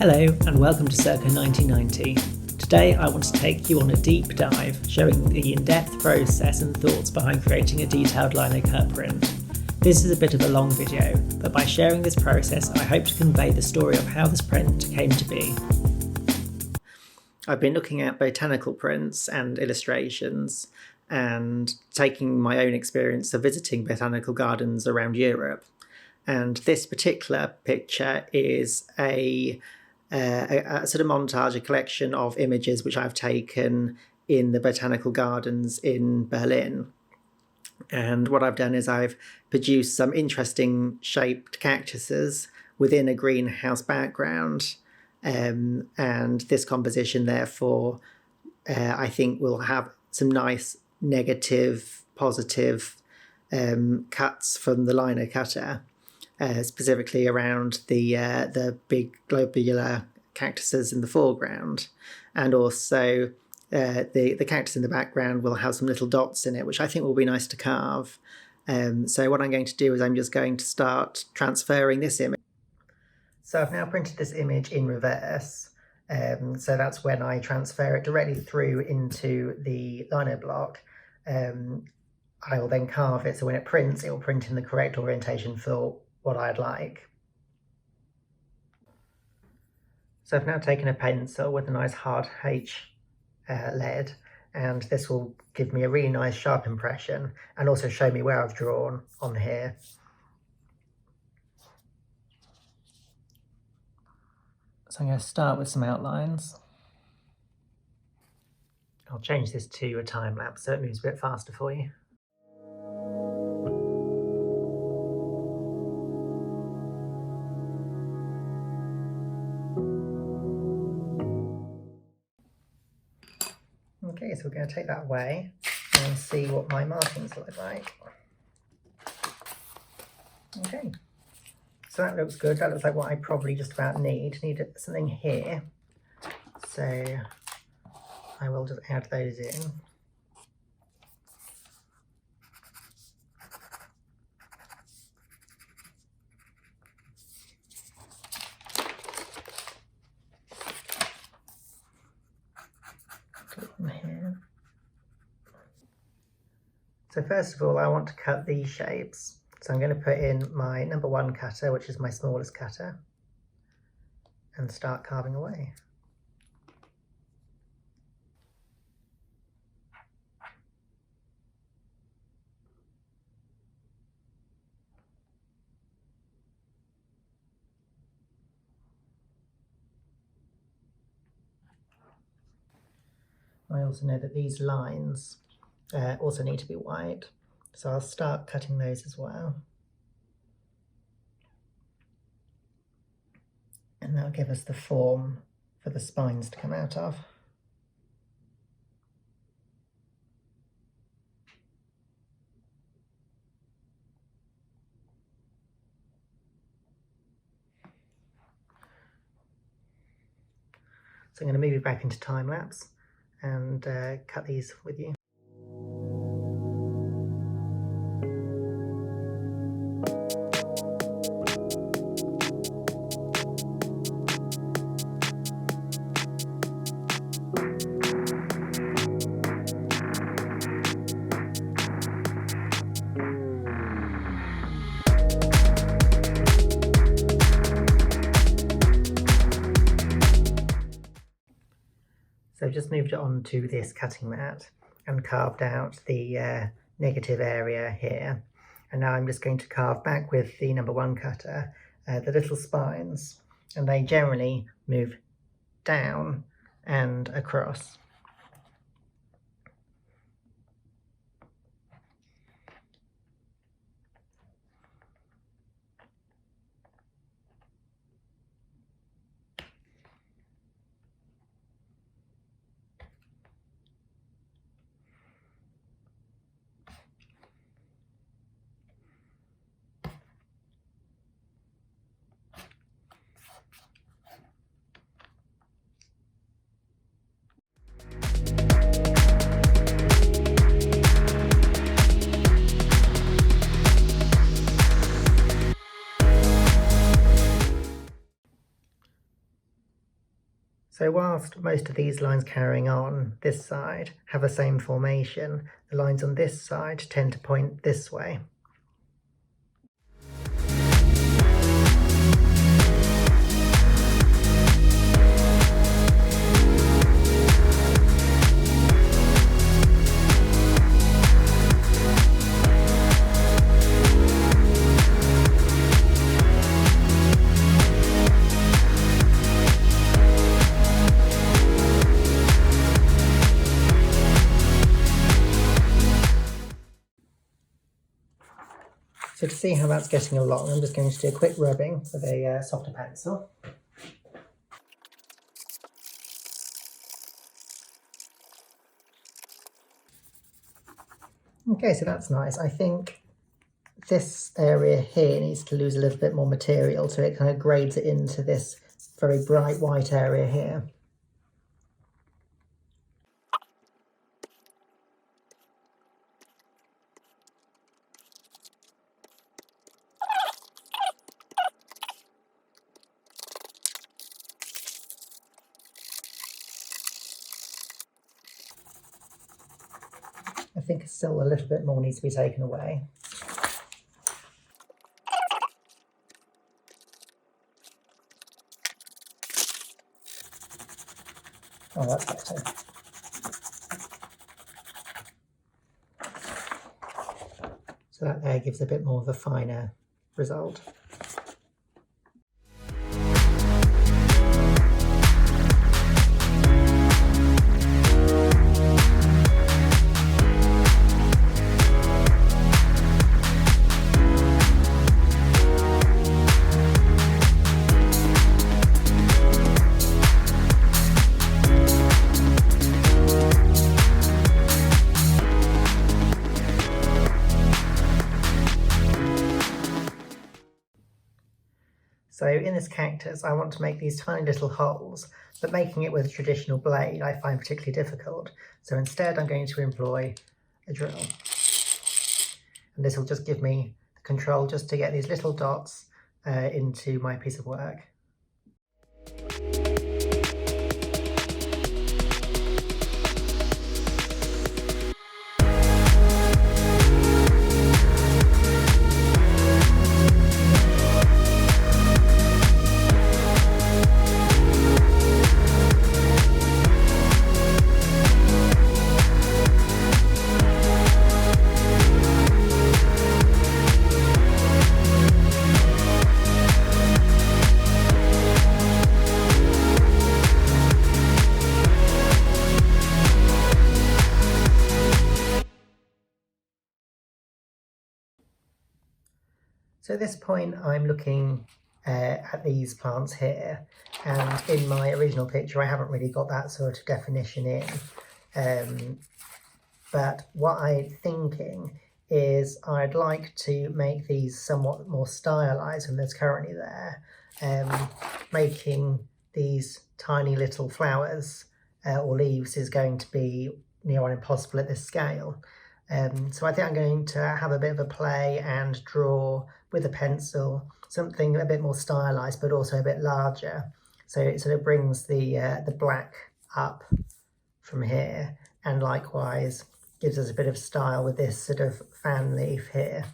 Hello and welcome to Circa 1990. Today I want to take you on a deep dive showing the in-depth process and thoughts behind creating a detailed lino cut print. This is a bit of a long video, but by sharing this process I hope to convey the story of how this print came to be. I've been looking at botanical prints and illustrations and taking my own experience of visiting botanical gardens around Europe. And this particular picture is a sort of montage, a collection of images which I've taken in the botanical gardens in Berlin. And what I've done is I've produced some interesting shaped cactuses within a greenhouse background. And this composition, therefore, I think will have some nice negative, positive cuts from the lino cutter. Specifically around the big globular cactuses in the foreground, and also the cactus in the background will have some little dots in it, which I think will be nice to carve. So what I'm going to do is I'm just going to start transferring this image. So I've now printed this image in reverse, so that's when I transfer it directly through into the lino block. I will then carve it, so when it prints, it will print in the correct orientation for what I'd like. So I've now taken a pencil with a nice hard H lead, and this will give me a really nice sharp impression and also show me where I've drawn on here. So I'm going to start with some outlines. I'll change this to a time lapse so it moves a bit faster for you. Okay, so we're going to take that away and see what my markings look like. Okay, so that looks good. That looks like what I probably just about need. Need something here. So I will just add those in. Here. So first of all, I want to cut these shapes. So I'm going to put in my number 1 cutter, which is my smallest cutter, and start carving away. I also know that these lines also need to be white, so I'll start cutting those as well. And that'll give us the form for the spines to come out of. So I'm going to move it back into time lapse and cut these with you. So I've just moved it onto this cutting mat and carved out the negative area here. And now I'm just going to carve back with the number 1 cutter the little spines, and they generally move down and across. So whilst most of these lines carrying on this side have the same formation, the lines on this side tend to point this way. So to see how that's getting along, I'm just going to do a quick rubbing with a softer pencil. Okay, so that's nice. I think this area here needs to lose a little bit more material, so it kind of grades it into this very bright white area here. I think still a little bit more needs to be taken away. Oh, that's better. So that there gives a bit more of a finer result. So in this cactus, I want to make these tiny little holes, but making it with a traditional blade I find particularly difficult. So instead I'm going to employ a drill. And this will just give me the control just to get these little dots into my piece of work. So at this point I'm looking at these plants here, and in my original picture I haven't really got that sort of definition in, but what I'm thinking is I'd like to make these somewhat more stylized than there's currently there, making these tiny little flowers or leaves is going to be near on impossible at this scale. So I think I'm going to have a bit of a play and draw with a pencil something a bit more stylized but also a bit larger, so it sort of brings the black up from here, and likewise gives us a bit of style with this sort of fan leaf here.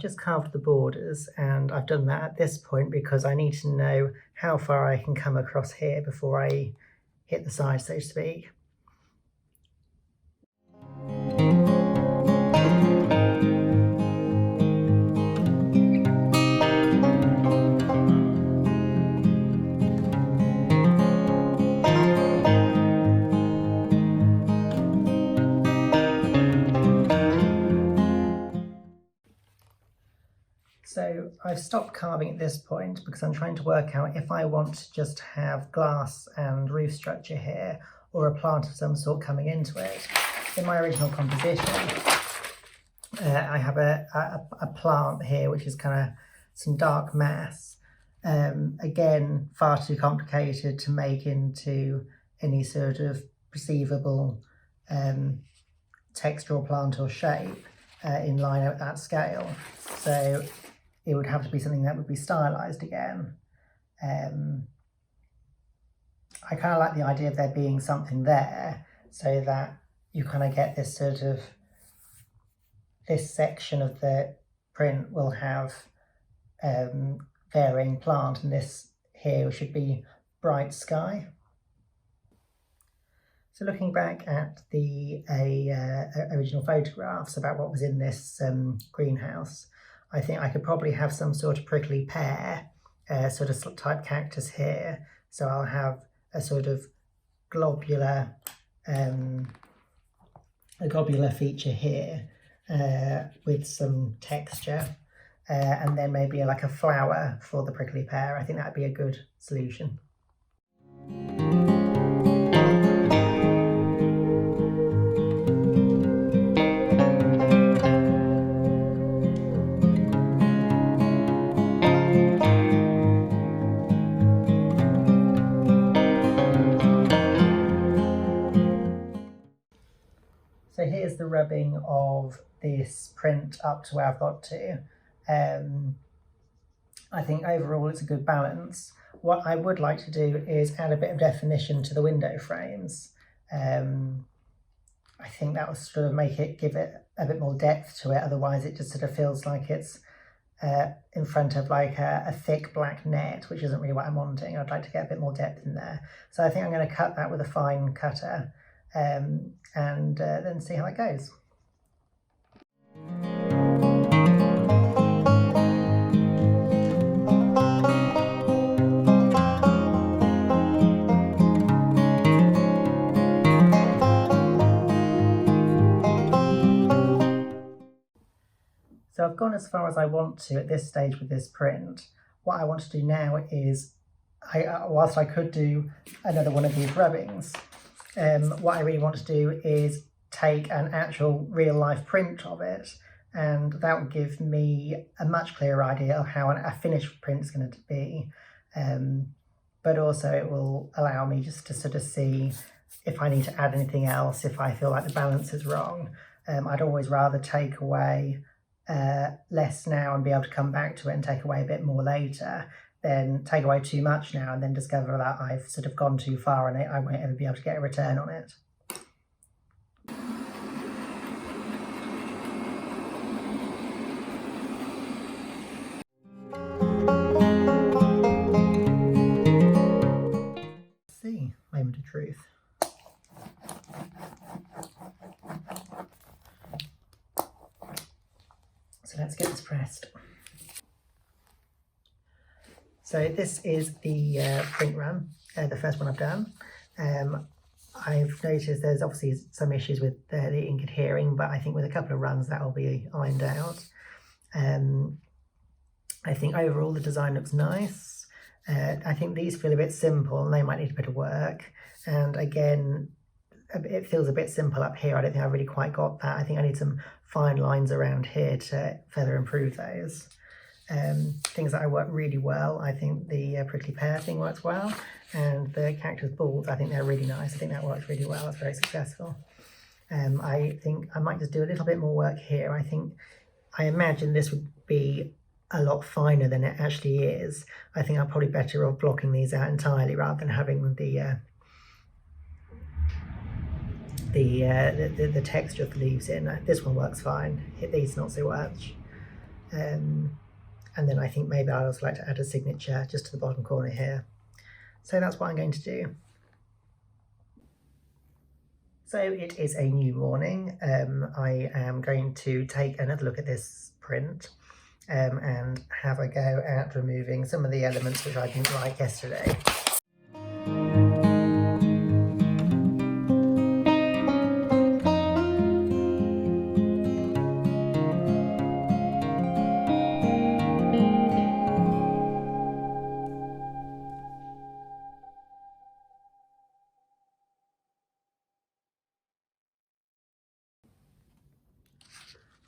just carved the borders, and I've done that at this point because I need to know how far I can come across here before I hit the side, so to speak. So I've stopped carving at this point because I'm trying to work out if I want to just have glass and roof structure here or a plant of some sort coming into it. In my original composition, I have a plant here which is kind of some dark mass. Again, far too complicated to make into any sort of perceivable texture or plant or shape in Lino at that scale. So it would have to be something that would be stylized again. I kind of like the idea of there being something there so that you kind of get this sort of, this section of the print will have varying plant, and this here should be bright sky. So looking back at the original photographs about what was in this greenhouse, I think I could probably have some sort of prickly pear sort of type cactus here. So I'll have a sort of globular feature here with some texture, and then maybe like a flower for the prickly pear. I think that'd be a good solution. So here's the rubbing of this print up to where I've got to. I think overall it's a good balance. What I would like to do is add a bit of definition to the window frames. I think that will sort of give it a bit more depth to it, otherwise it just sort of feels like it's in front of like a thick black net, which isn't really what I'm wanting. I'd like to get a bit more depth in there. So I think I'm going to cut that with a fine cutter. And then see how it goes. So I've gone as far as I want to at this stage with this print. What I want to do now is, whilst I could do another one of these rubbings, what I really want to do is take an actual real life print of it, and that will give me a much clearer idea of how a finished print is going to be, but also it will allow me just to sort of see if I need to add anything else, if I feel like the balance is wrong. I'd always rather take away less now and be able to come back to it and take away a bit more later, then take away too much now and then discover that I've sort of gone too far and I won't ever be able to get a return on it. Let's see, moment of truth. So let's get this pressed. So this is the print run, the first one I've done. I've noticed there's obviously some issues with the ink adhering, but I think with a couple of runs that will be ironed out. I think overall the design looks nice. I think these feel a bit simple and they might need a bit of work. And again, it feels a bit simple up here. I don't think I've really quite got that. I think I need some fine lines around here to further improve those. Things that I work really well, I think the prickly pear thing works well, and the cactus balls, I think they're really nice. I think that works really well. It's very successful. I think I might just do a little bit more work here. I imagine this would be a lot finer than it actually is. I think I'm probably better off blocking these out entirely rather than having the texture of the leaves in. This one works fine. These not so much. And then I think maybe I'd also like to add a signature just to the bottom corner here. So that's what I'm going to do. So it is a new morning. I am going to take another look at this print and have a go at removing some of the elements which I didn't like yesterday.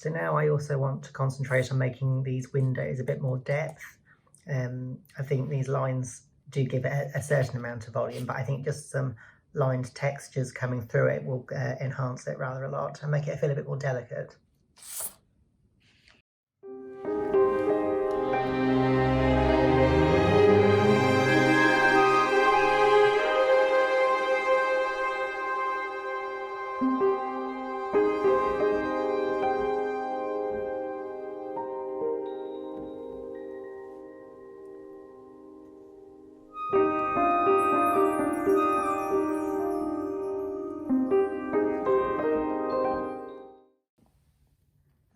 So now I also want to concentrate on making these windows a bit more depth. I think these lines do give it a certain amount of volume, but I think just some lined textures coming through it will enhance it rather a lot and make it feel a bit more delicate.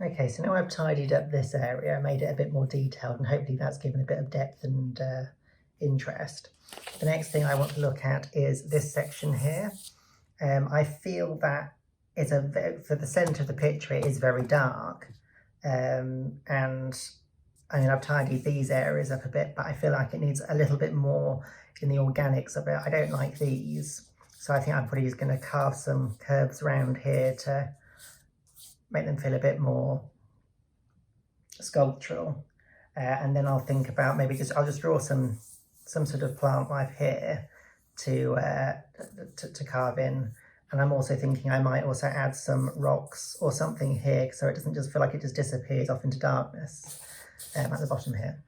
Okay, so now I've tidied up this area, made it a bit more detailed, and hopefully that's given a bit of depth and interest. The next thing I want to look at is this section here. I feel that for the centre of the picture it is very dark, and I mean I've tidied these areas up a bit, but I feel like it needs a little bit more in the organics of it. I don't like these, so I think I'm probably just going to carve some curves around here to make them feel a bit more sculptural, and then I'll think about maybe I'll just draw some sort of plant life here to carve in. And I'm also thinking I might also add some rocks or something here so it doesn't just feel like it just disappears off into darkness at the bottom here.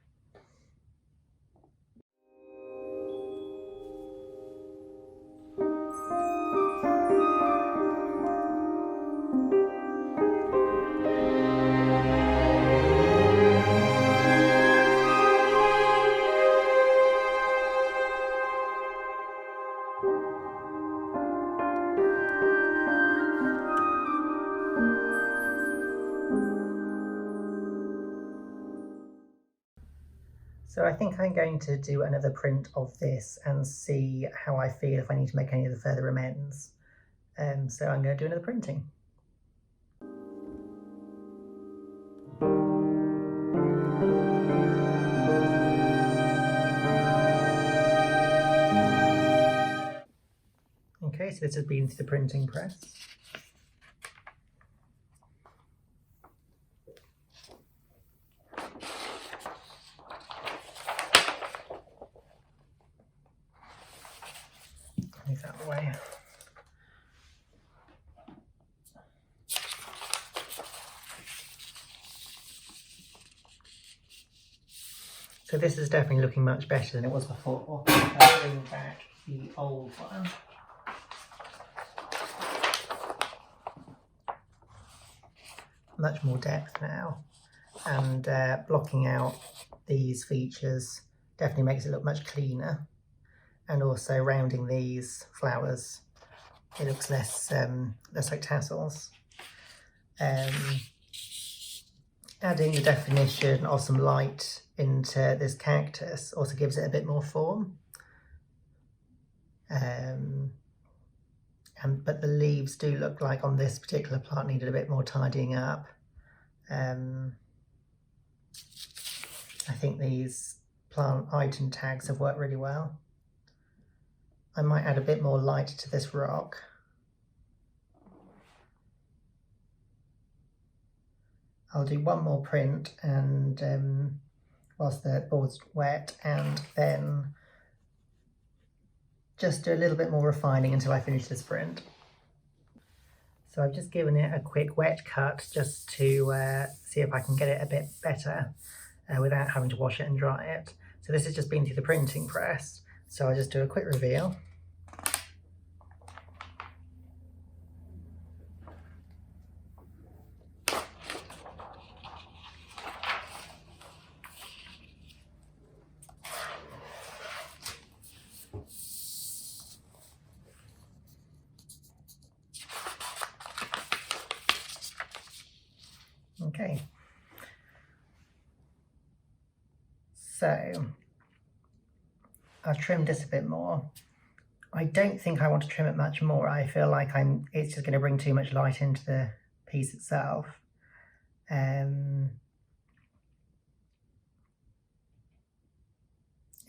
So I think I'm going to do another print of this and see how I feel if I need to make any of the further amends. So I'm going to do another printing. Okay, so this has been to the printing press. Move that away. So this is definitely looking much better than it was before. I'll bring back the old one. Much more depth now, and blocking out these features definitely makes it look much cleaner. And also rounding these flowers, it looks less like tassels. Adding the definition of some light into this cactus also gives it a bit more form. But the leaves do look like on this particular plant needed a bit more tidying up. I think these plant item tags have worked really well. I might add a bit more light to this rock. I'll do one more print and whilst the board's wet, and then just do a little bit more refining until I finish this print. So I've just given it a quick wet cut just to see if I can get it a bit better without having to wash it and dry it. So this has just been through the printing press, so I'll just do a quick reveal. So I've trimmed this a bit more. I don't think I want to trim it much more. I feel like it's just going to bring too much light into the piece itself. You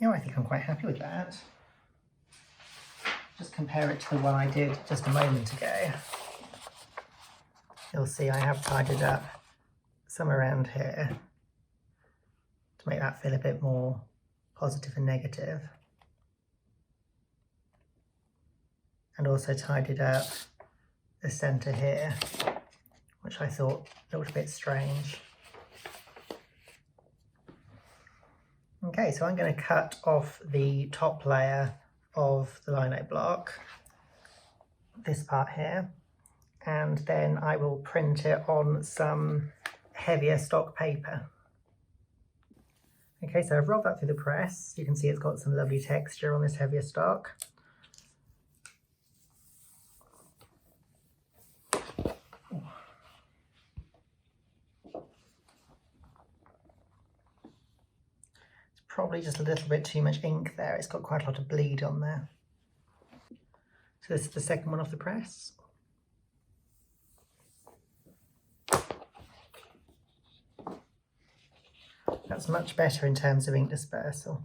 know, I think I'm quite happy with that. Just compare it to the one I did just a moment ago. You'll see I have tidied up some around here to make that feel a bit more positive and negative. And also tidied up the centre here, which I thought looked a bit strange. Okay, so I'm going to cut off the top layer of the lino block, this part here, and then I will print it on some heavier stock paper. Okay, so I've rolled that through the press. You can see it's got some lovely texture on this heavier stock. Probably just a little bit too much ink there. It's got quite a lot of bleed on there. So this is the second one off the press. That's much better in terms of ink dispersal.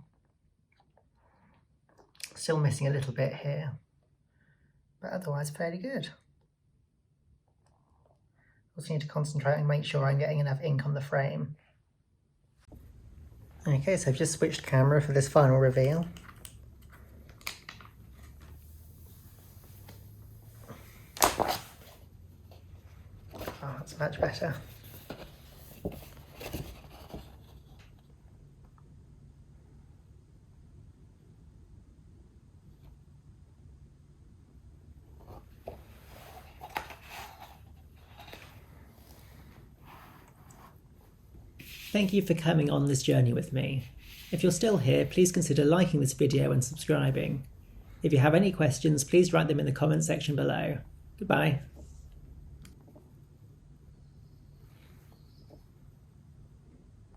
Still missing a little bit here, but otherwise fairly good. Also need to concentrate and make sure I'm getting enough ink on the frame. Okay, so I've just switched camera for this final reveal. Oh, that's much better. Thank you for coming on this journey with me. If you're still here, please consider liking this video and subscribing. If you have any questions, please write them in the comment section below. Goodbye.